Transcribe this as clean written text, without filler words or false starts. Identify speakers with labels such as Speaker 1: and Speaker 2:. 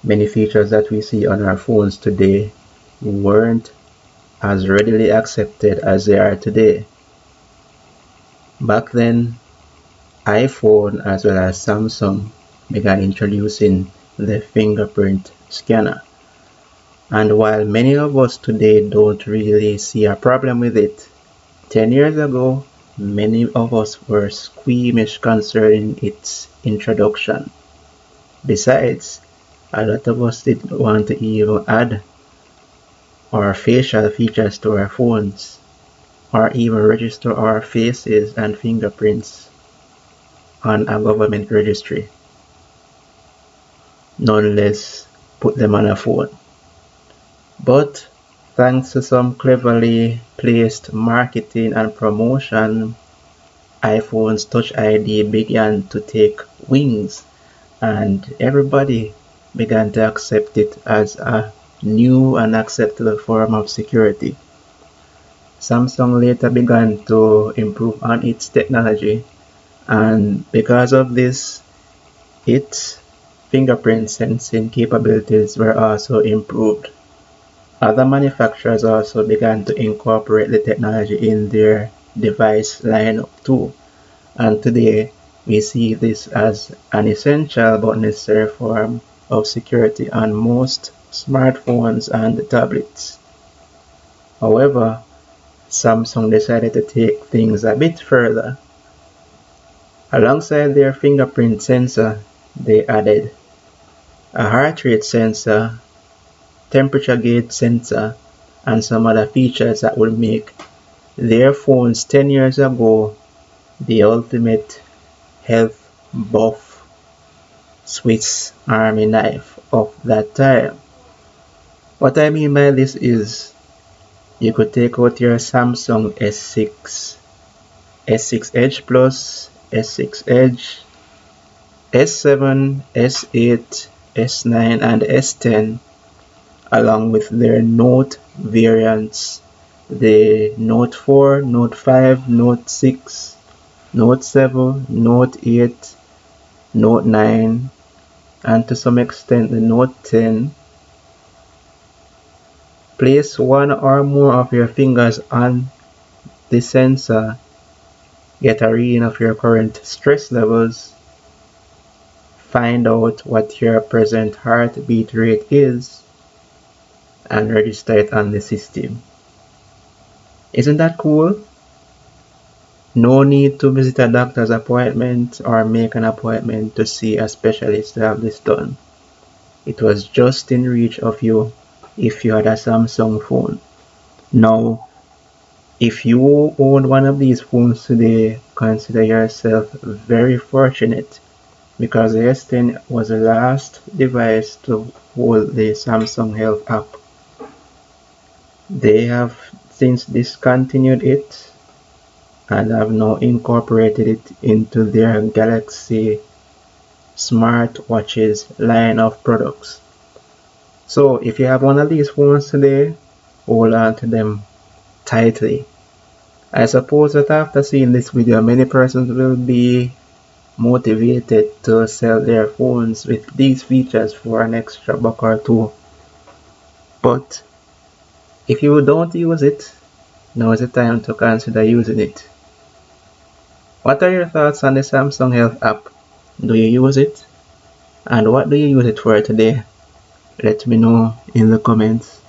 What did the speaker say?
Speaker 1: Many features that we see on our phones today weren't as readily accepted as they are today. Back then, iPhone as well as Samsung began introducing the fingerprint scanner. And while many of us today don't really see a problem with it, 10 years ago, many of us were squeamish concerning its introduction. Besides, a lot of us didn't want to even add our facial features to our phones, or even register our faces and fingerprints on a government registry, nonetheless put them on a phone. But thanks to some cleverly placed marketing and promotion, iPhone's Touch ID began to take wings, and everybody began to accept it as a new and acceptable form of security. Samsung later began to improve on its technology, and because of this, its fingerprint sensing capabilities were also improved. Other manufacturers also began to incorporate the technology in their device lineup too, and today we see this as an essential but necessary form of security on most smartphones and tablets. However, Samsung decided to take things a bit further. Alongside their fingerprint sensor, they added a heart rate sensor, temperature gauge sensor, and some other features that would make their phones 10 years ago the ultimate health buff Swiss Army knife of that time. What I mean by this is you could take out your Samsung S6, S6 Edge Plus, S6 Edge, S7, S8, S9, and S10 along with their Note variants, the Note 4, Note 5, Note 6, Note 7, Note 8, Note 9, and to some extent the Note 10. Place one or more of your fingers on the sensor, get a reading of your current stress levels, find out what your present heartbeat rate is, and register it on the system. Isn't that cool? No need to visit a doctor's appointment or make an appointment to see a specialist to have this done. It was just in reach of you if you had a Samsung phone. Now, if you own one of these phones today, consider yourself very fortunate because the S10 was the last device to hold the Samsung Health app. They have since discontinued it and have now incorporated it into their Galaxy smartwatches line of products. So if you have one of these phones today, hold on to them tightly. I suppose that after seeing this video, many persons will be motivated to sell their phones with these features for an extra buck or two. But if you don't use it, now is the time to consider using it. What are your thoughts on the Samsung Health app? Do you use it? And what do you use it for today? Let me know in the comments.